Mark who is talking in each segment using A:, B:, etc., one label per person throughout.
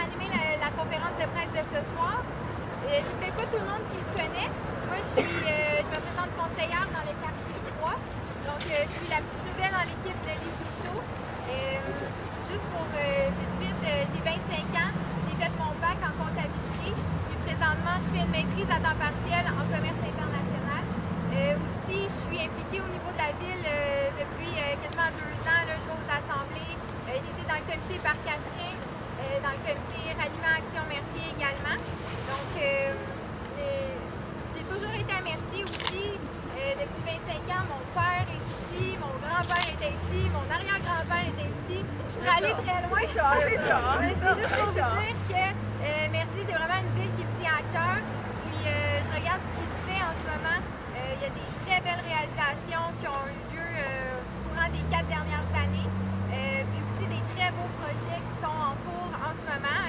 A: animer la conférence de presse de ce soir. C'est peut-être pas tout le monde qui me connaît. Moi, je me présente conseillère dans le quartier 3. Donc, je suis la petite nouvelle dans l'équipe de Lise Michaud. Juste pour vite, j'ai 25 ans. J'ai fait mon bac en comptabilité. Puis présentement, je fais une maîtrise à temps partiel en commerce international. Aussi, je suis impliquée au niveau de la ville depuis quasiment 2 ans. Là, je vais aux assemblées. J'ai été dans le comité Parc à Chien, dans le comité Ralliement Action Mercier également. Donc, j'ai toujours été à Mercier aussi. Depuis 25 ans, mon père est ici, mon grand-père était ici, mon arrière-grand-père était ici. Je pourrais aller très loin. C'est juste pour vous dire que Mercier, c'est vraiment une ville qui me tient à cœur. Puis, je regarde ce qui se fait en ce moment. Il y a des très belles réalisations qui ont eu lieu au courant des 4 dernières années. Puis aussi des très beaux projets qui sont en cours en ce moment.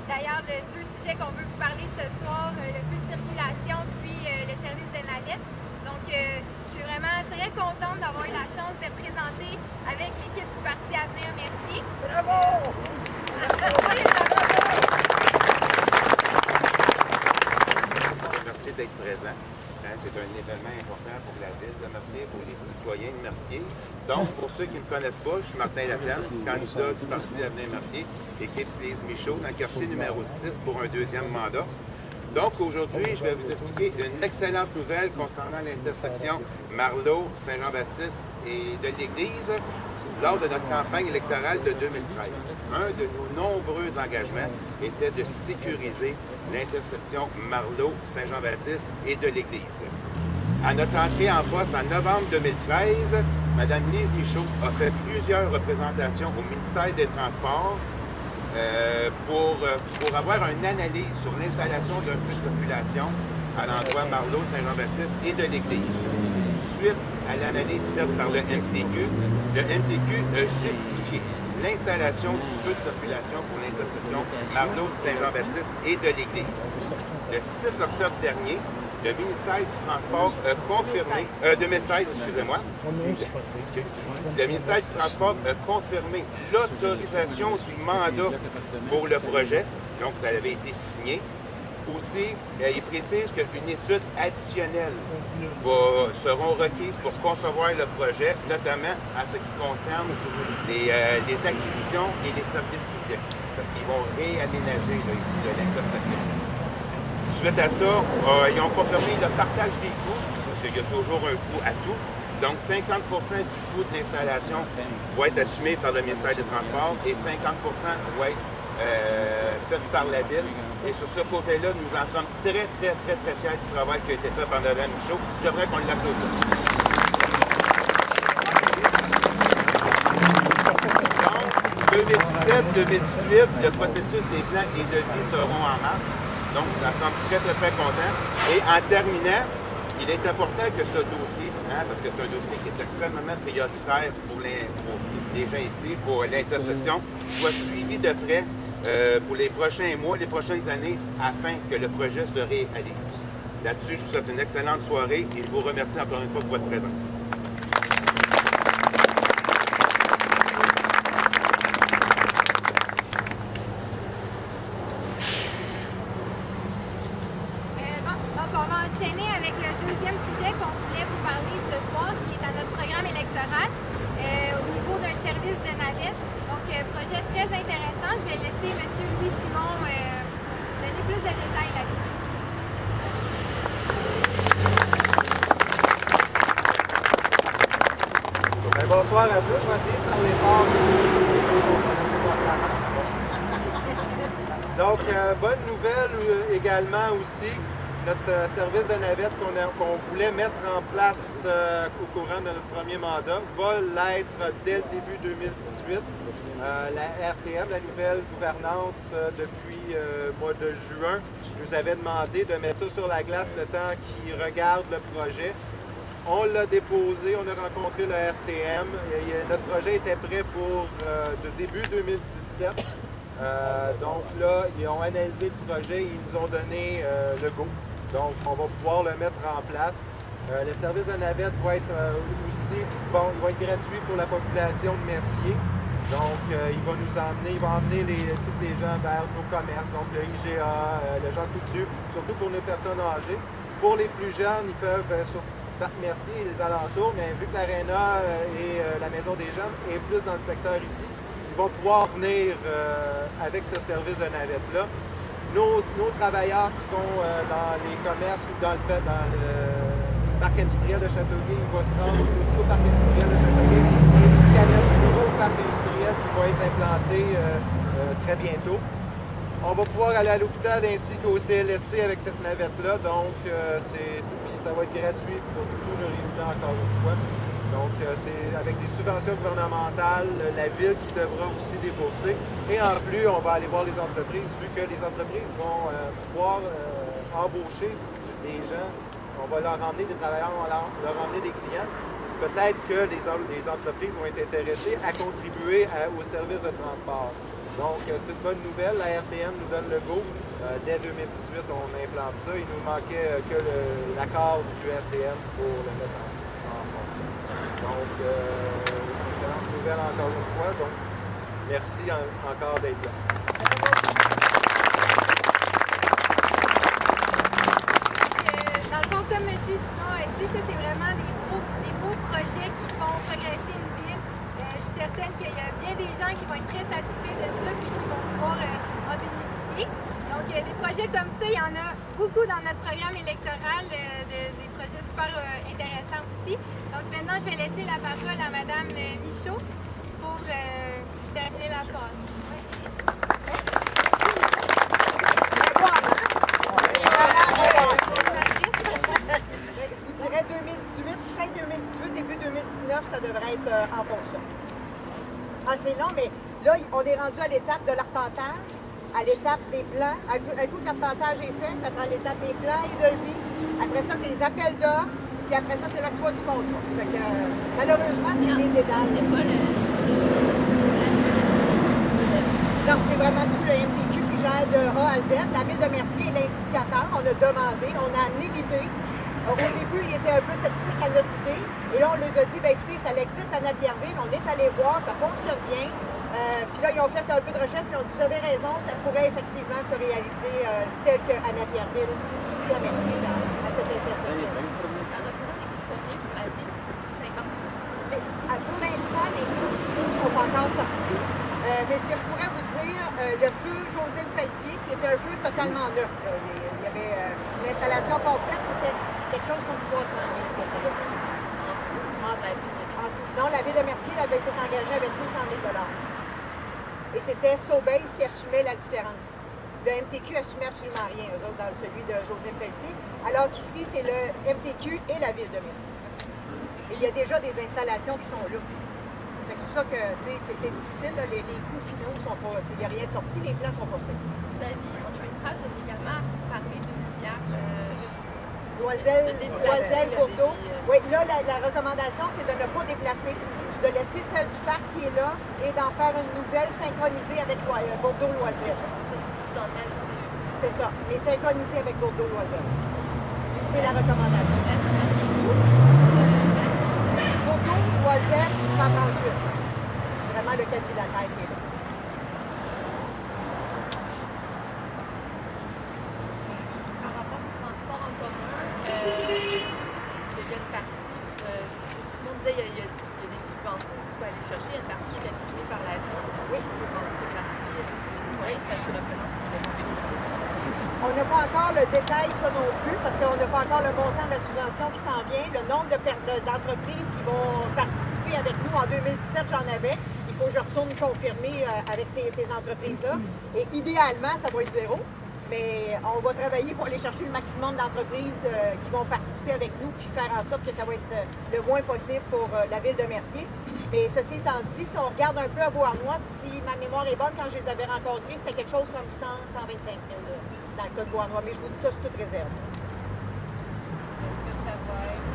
A: D'ailleurs, les 2 sujets qu'on veut vous parler ce soir, le feu de circulation puis le service de navette. Donc, je suis vraiment très contente d'avoir eu la chance de présenter avec l'équipe du Parti Avenir Mercier.
B: Bravo!
C: Merci d'être présent. C'est un événement important pour la ville de Mercier, pour les citoyens de Mercier. Donc, pour ceux qui ne me connaissent pas, je suis Martin Laplaine, candidat du Parti Avenir Mercier, équipe Lise Michaud, dans le quartier numéro 6 pour un 2e mandat. Donc, aujourd'hui, je vais vous expliquer une excellente nouvelle concernant l'intersection Marleau-Saint-Jean-Baptiste et de l'Église lors de notre campagne électorale de 2013. Un de nos nombreux engagements était de sécuriser l'intersection Marleau-Saint-Jean-Baptiste et de l'Église. À notre entrée en poste en novembre 2013, Mme Lise Michaud a fait plusieurs représentations au ministère des Transports pour avoir une analyse sur l'installation d'un feu de circulation à l'endroit Marleau-Saint-Jean-Baptiste et de l'Église. Suite à l'analyse faite par le MTQ a justifié l'installation du feu de circulation pour l'intersection Marleau-Saint-Jean-Baptiste et de l'Église. Le 6 octobre dernier, le ministère du Transport a confirmé, 2016, excusez-moi, le ministère du Transport a confirmé l'autorisation du mandat pour le projet, donc ça avait été signé. Aussi, il précise qu'une étude additionnelle seront requises pour concevoir le projet, notamment en ce qui concerne les acquisitions et les services publics, parce qu'ils vont réaménager ici de l'intersection. Suite à ça, ils ont confirmé le partage des coûts, parce qu'il y a toujours un coût à tout. Donc, 50 du coût de l'installation va être assumé par le ministère des Transports et 50 va être fait par la ville. Et sur ce côté-là, nous en sommes très fiers du travail qui a été fait par Mme Michaud. J'aimerais qu'on l'applaudisse. Donc, 2017-2018, le processus des plans et devis seront en marche. Donc, nous en sommes très contents. Et en terminant, il est important que ce dossier, parce que c'est un dossier qui est extrêmement prioritaire pour les gens ici, pour l'intersection, soit suivi de près pour les prochains mois, les prochaines années, afin que le projet se réalise. Là-dessus, je vous souhaite une excellente soirée et je vous remercie encore une fois pour votre présence.
A: Donc, on va enchaîner avec le 2e sujet qu'on voulait vous parler ce soir, qui est à notre programme électoral, au niveau d'un service de navette. Donc, projet très intéressant. Je vais laisser M. Louis-Simon donner plus de détails là-dessus.
B: Bonsoir à tous. Je vais essayer de parler fort. Donc, bonne nouvelle également aussi. Notre service de navette qu'on voulait mettre en place au courant de notre premier mandat va l'être dès le début 2018. La RTM, la nouvelle gouvernance depuis le mois de juin, nous avait demandé de mettre ça sur la glace le temps qu'ils regardent le projet. On l'a déposé, on a rencontré le RTM. Notre projet était prêt pour de début 2017. Donc là, ils ont analysé le projet et ils nous ont donné le go. Donc, on va pouvoir le mettre en place. Le service de navette va être aussi il va être gratuit pour la population de Mercier. Donc, il va emmener tous les gens vers nos commerces, donc le IGA, le Jean Coutu, surtout pour nos personnes âgées. Pour les plus jeunes, ils peuvent sur Parc Mercier et les alentours, mais vu que l'Arena et la Maison des Jeunes est plus dans le secteur ici, ils vont pouvoir venir avec ce service de navette-là. Nos travailleurs qui vont dans les commerces ou dans le parc industriel de Châteauguay, ils vont se rendre aussi au parc industriel de Châteauguay, ainsi qu'à notre nouveau parc industriel qui va être implanté très bientôt. On va pouvoir aller à l'hôpital ainsi qu'au CLSC avec cette navette-là, donc puis ça va être gratuit pour tous nos résidents encore une fois. Donc, c'est avec des subventions gouvernementales, la ville qui devra aussi débourser. Et en plus, on va aller voir les entreprises, vu que les entreprises vont pouvoir embaucher des gens. On va leur emmener des travailleurs, on va leur emmener des clients. Peut-être que les entreprises vont être intéressées à contribuer au service de transport. Donc, c'est une bonne nouvelle. La RTM nous donne le go. Dès 2018, on implante ça. Il nous manquait que l'accord du RTM pour le mettre en fonction. Donc, excellente nouvelle encore une fois. Donc, merci encore d'être là.
A: Dans le fond, comme M. Simon a dit, ça, c'est vraiment des beaux projets qui font progresser une ville. Je suis certaine qu'il y a bien des gens qui vont être très satisfaits de ça et qui vont pouvoir en bénéficier. Donc, des projets comme ça, il y en a beaucoup dans notre programme électoral, des projets super intéressants aussi. Donc, maintenant, je vais laisser la parole à Mme Michaud pour terminer la soirée.
D: Je vous dirais 2018, fin 2018, début 2019, ça devrait être en fonction. C'est long, mais là, on est rendu à l'étape de l'arpentage, à l'étape des plans. Un coup que l'arpentage est fait, ça prend l'étape des plans et devis. Après ça, c'est les appels d'offres. Puis après ça, c'est l'octroi du contrat. Fait que, malheureusement, c'est des détails. Non, c'est vraiment tout le MTQ qui gère de A à Z. La ville de Mercier est l'instigateur. On a demandé, on a amené l'idée. Au début, ils étaient un peu sceptiques à notre idée. Et là, on les a dit, bien écoutez, ça existe à Napierville. On est allé voir, ça fonctionne bien. Puis là, ils ont fait un peu de recherche et ont dit, vous avez raison, ça pourrait effectivement se réaliser tel qu'à Napierville, ici à Mercier, à cette intersection. Pour l'instant, les coûts finaux ne sont pas encore sortis. Mais ce que je pourrais vous dire, le feu José Pelletier, qui était un feu totalement neuf. Là. Il y avait une installation complète, c'était quelque chose comme 300 000 que ça va coûter. Non, la ville de Mercier s'est engagée à verser 100 000 $. Et c'était Sobase qui assumait la différence. Le MTQ assumait absolument rien, eux autres, dans celui de José Pelletier, alors qu'ici, c'est le MTQ et la ville de Mercier. Et il y a déjà des installations qui sont là. C'est pour ça que c'est difficile, là, les coûts finaux sont pas. Il n'y a rien de sorti, les plans ne sont pas faits.
E: Vous avez une phrase également parlé de lumière.
D: Loisel, Courteau. Oui, là, la recommandation, c'est de ne pas déplacer, de laisser celle du parc qui est là et d'en faire une nouvelle synchronisée avec Bordeaux-Loisel. C'est ça, mais synchronisée avec Bordeaux-Loisel. C'est la recommandation. Bordeaux-Loisel, 138. Vraiment le quadrilatère qui est là.
E: Par rapport au transport en commun, il y a une partie, Simon disait, il y a des subventions qu'il faut aller chercher. Il y a une partie qui est assumée par la ville. Oui. C'est gratuit. Oui, ça représente une démarche.
D: On n'a pas encore le détail, ça non plus, parce qu'on n'a pas encore le montant de la subvention qui s'en vient, le nombre d'entreprises qui vont participer avec nous. En 2017, j'en avais. Il faut que je retourne confirmer avec ces entreprises-là. Et idéalement, ça va être 0. Mais on va travailler pour aller chercher le maximum d'entreprises qui vont participer avec nous puis faire en sorte que ça va être le moins possible pour la ville de Mercier. Mais ceci étant dit, si on regarde un peu à Beauharnois, si ma mémoire est bonne, quand je les avais rencontrés, c'était quelque chose comme 125 000 dans le cas de Beauharnois. Mais je vous dis ça, c'est toute réserve.
E: Est-ce que ça va être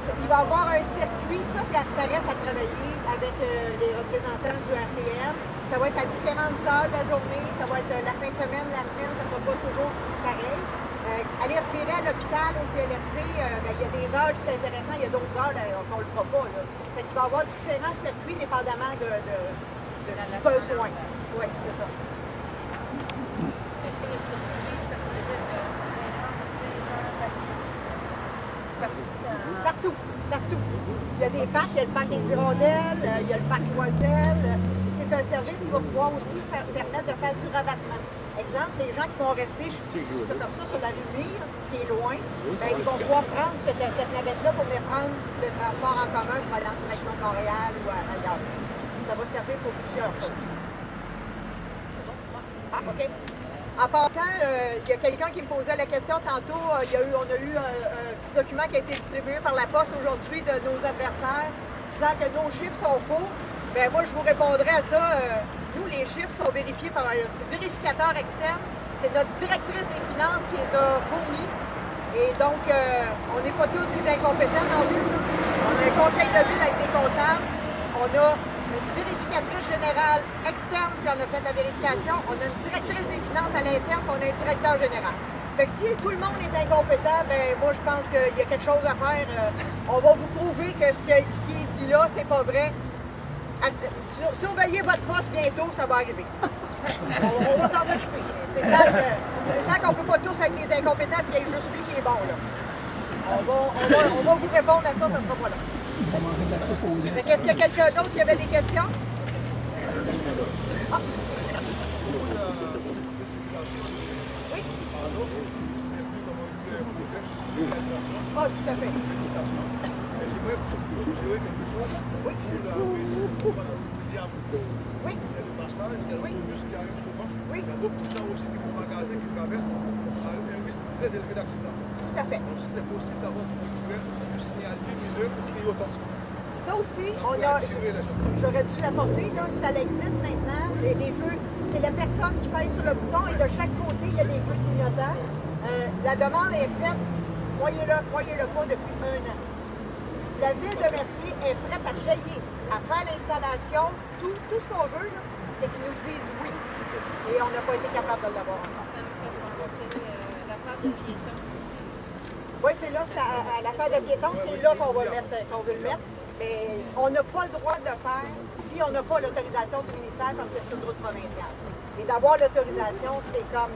D: Il va y avoir un circuit, ça reste à travailler avec les représentants du RTM. Ça va être à différentes heures de la journée, ça va être la fin de semaine, la semaine, ça ne sera pas toujours pareil. aller référer à l'hôpital, au CLSC, il y a des heures qui sont intéressantes, il y a d'autres heures qu'on ne le fera pas. Là. Fait qu'il va y avoir différents circuits dépendamment du besoin. Oui, c'est ça.
E: Est-ce que les surprises participaient de Saint-Jean-Baptiste?
D: Partout, partout. Il y a des parcs, il y a le parc des Hirondelles, il y a le parc Loisel. C'est un service qui va pouvoir aussi permettre de faire du rabattement. Exemple, les gens qui vont rester, je dis ça comme ça, sur la rue Mire, qui est loin, ben, ils vont pouvoir prendre cette navette-là pour venir prendre le transport en commun pour aller en direction de Montréal ou ailleurs. Ça va servir pour plusieurs choses. Ah, OK. En passant, il y a quelqu'un qui me posait la question tantôt. On a eu un petit document qui a été distribué par la Poste aujourd'hui de nos adversaires disant que nos chiffres sont faux. Bien, moi, je vous répondrai à ça. Nous, les chiffres sont vérifiés par un vérificateur externe. C'est notre directrice des finances qui les a fournis. Et donc, on n'est pas tous des incompétents non plus. On a un conseil de ville avec des comptables. On a une vérificatrice générale externe qui en a fait la vérification. On a une directrice des finances à l'interne, puis on a un directeur général. Fait que si tout le monde est incompétent, ben moi je pense qu'il y a quelque chose à faire. On va vous prouver que ce qui est dit là, c'est pas vrai. Surveillez votre poste bientôt, ça va arriver. On va s'en occuper. C'est tant qu'on ne peut pas tous être des incompétents et il y a juste lui qui est bon. Là. On va vous répondre à ça, ça sera pas là. Est-ce qu'il y a quelqu'un d'autre qui avait des questions? Ah. Oui? Ah, tout à fait. Oui. Oui.
F: Il y a des passages, il y a l'autobus qui arrive souvent.
D: Oui.
F: Il y a beaucoup de gens aussi qui font magasins qui traversent. Ça a un risque très élevé d'accident.
D: Tout à fait.
F: Donc, c'était possible d'avoir une couverte de signal lumineux ou clignotant.
D: Ça aussi, j'aurais dû l'apporter, là, ça existe maintenant. Les feux, c'est la personne qui pèse sur le bouton et de chaque côté, il y a des feux clignotants. La demande est faite, croyez-le pas, depuis 1 an. La ville de Mercier est prête à payer, à faire l'installation. Tout ce qu'on veut, c'est qu'ils nous disent oui. Et on n'a pas été capable de l'avoir encore.
E: Ça nous fait penser l'affaire de piétons aussi.
D: Oui, c'est là, à l'affaire de piétons, c'est là qu'on veut le mettre. Mais on n'a pas le droit de le faire si on n'a pas l'autorisation du ministère parce que c'est une route provinciale. Et d'avoir l'autorisation, c'est comme...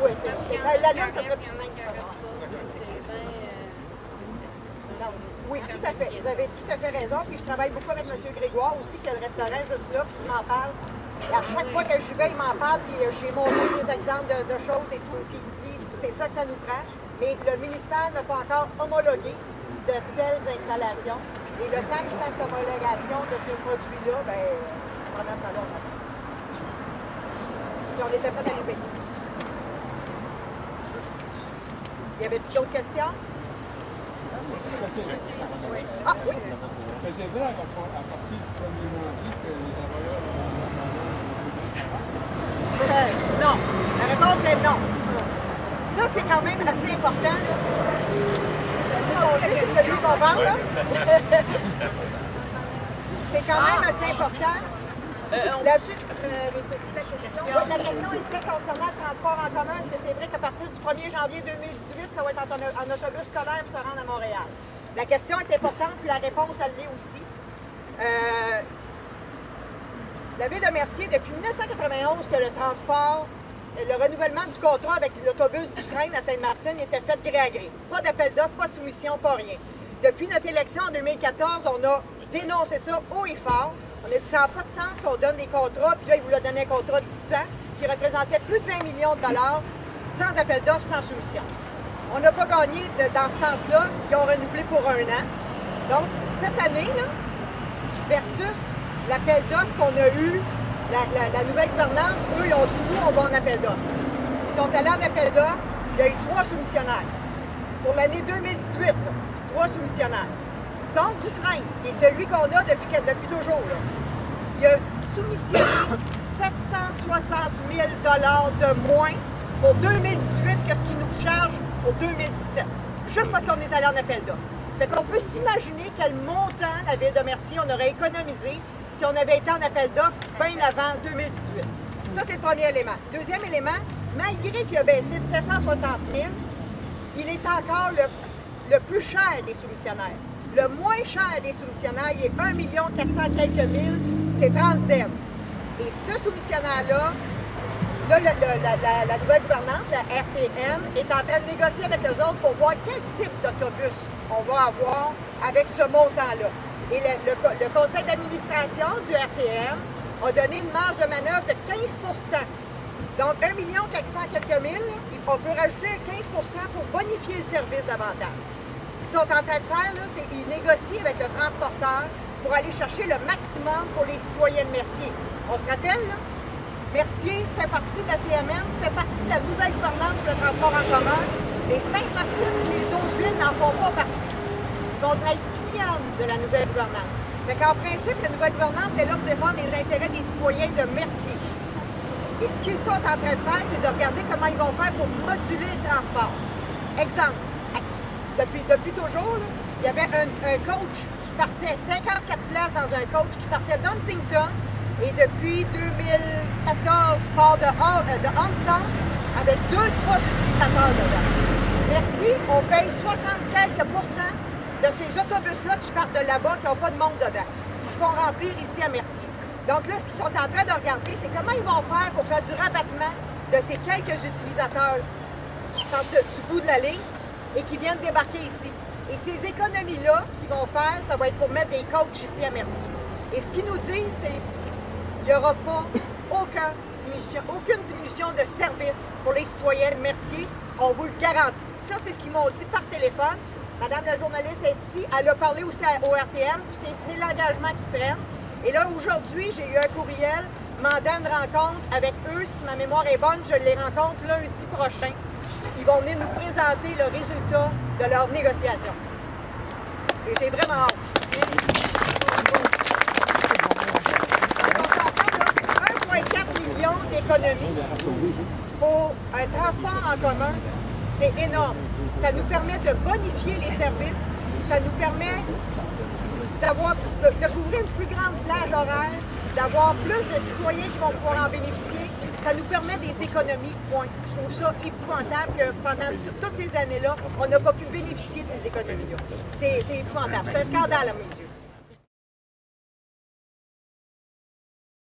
D: Oui, la Lune, ça serait plus... Oui, tout à fait. Vous avez tout à fait raison. Puis je travaille beaucoup avec M. Grégoire aussi, qui a le restaurant juste là, puis il m'en parle. Et à chaque fois que j'y vais, il m'en parle, puis j'ai montré des exemples de choses et tout, puis il me dit c'est ça que ça nous prend. Mais le ministère n'a pas encore homologué de telles installations. Et le temps qu'il fasse l'homologation de ces produits-là, bien, pendant ce temps-là, on attend. Puis on était prêts à les payer. Y avait-tu d'autres questions? Ah oui!
G: C'est vrai à partir du 1er janvier que les travailleurs
D: Non. La réponse est non. Ça, c'est quand même assez important. C'est celui qu'on vend, là. C'est quand même assez important. Là-dessus, répétez la question. Oui, la question était concernant le transport en commun. Est-ce que c'est vrai qu'à partir du 1er janvier 2018, ça va être en autobus scolaire pour se rendre à Montréal? La question est importante, puis la réponse, elle l'est aussi. La Ville de Mercier, depuis 1991, que le transport, le renouvellement du contrat avec l'autobus du Frein à Sainte-Martine était fait gré à gré. Pas d'appel d'offres, pas de soumission, pas rien. Depuis notre élection en 2014, on a dénoncé ça haut et fort. On a dit ça n'a pas de sens qu'on donne des contrats, puis là, ils voulaient donner un contrat de 10 ans qui représentait plus de 20 millions de dollars sans appel d'offres, sans soumission. On n'a pas gagné dans ce sens-là. Ils ont renouvelé pour 1 an. Donc, cette année, là, versus l'appel d'offres qu'on a eu, la nouvelle gouvernance, eux, ils ont dit, nous, on va en appel d'offres. Ils sont allés en appel d'offres. Il y a eu 3 soumissionnaires. Pour l'année 2018, là, 3 soumissionnaires. Donc, Dufresne, qui est celui qu'on a depuis toujours, là, il a soumissionné 760 000 $ de moins pour 2018 que ce qu'il nous charge pour 2017. Juste parce qu'on est allé en appel d'offres. Fait qu'on peut s'imaginer quel montant la Ville de Mercier on aurait économisé si on avait été en appel d'offres bien avant 2018. Ça, c'est le premier élément. Deuxième élément, malgré qu'il a baissé de 760 000, il est encore le plus cher des soumissionnaires. Le moins cher des soumissionnaires, il est 1 400 quelques mille, c'est Transdev. Et ce soumissionnaire-là, là, la nouvelle gouvernance, la RTM, est en train de négocier avec eux autres pour voir quel type d'autobus on va avoir avec ce montant-là. Et le conseil d'administration du RTM a donné une marge de manœuvre de 15 Donc, 1 400 quelques mille, on peut rajouter 15 pour bonifier le service davantage. Ce qu'ils sont en train de faire, c'est qu'ils négocient avec le transporteur pour aller chercher le maximum pour les citoyens de Mercier. On se rappelle, là, Mercier fait partie de la CMN, fait partie de la nouvelle gouvernance pour le transport en commun. Les Sainte-Martine et les autres villes n'en font pas partie. Ils vont être clients de la nouvelle gouvernance. Fait qu'en principe, la nouvelle gouvernance est là pour défendre les intérêts des citoyens de Mercier. Et ce qu'ils sont en train de faire, c'est de regarder comment ils vont faire pour moduler le transport. Exemple, depuis toujours, là, il y avait un coach qui partait 54 places dans un coach qui partait d'Huntington et depuis 2014 part de Armstrong avec 2-3 utilisateurs dedans. Merci, on paye 60 quelques pourcents de ces autobus-là qui partent de là-bas qui n'ont pas de monde dedans. Ils se font remplir ici à Mercier. Donc là, ce qu'ils sont en train de regarder, c'est comment ils vont faire pour faire du rabattement de ces quelques utilisateurs qui partent du bout de la ligne et qui viennent débarquer ici. Et ces économies-là qu'ils vont faire, ça va être pour mettre des coachs ici à Mercier. Et ce qu'ils nous disent, c'est qu'il n'y aura pas aucune diminution de service pour les citoyens de Mercier. On vous le garantit. Ça, c'est ce qu'ils m'ont dit par téléphone. Madame la journaliste est ici. Elle a parlé aussi au RTM, puis c'est l'engagement qu'ils prennent. Et là, aujourd'hui, j'ai eu un courriel demandant une rencontre avec eux. Si ma mémoire est bonne, je les rencontre lundi prochain. Ils vont venir nous présenter le résultat de leur négociation. Et j'ai vraiment hâte. On s'entend 1,4 million d'économies pour un transport en commun. C'est énorme. Ça nous permet de bonifier les services. Ça nous permet de couvrir une plus grande plage horaire, d'avoir plus de citoyens qui vont pouvoir en bénéficier. Ça nous permet des économies, point. Je trouve ça épouvantable que pendant toutes ces années-là, on n'a pas pu bénéficier de ces économies-là. C'est épouvantable. C'est un scandale à mes yeux.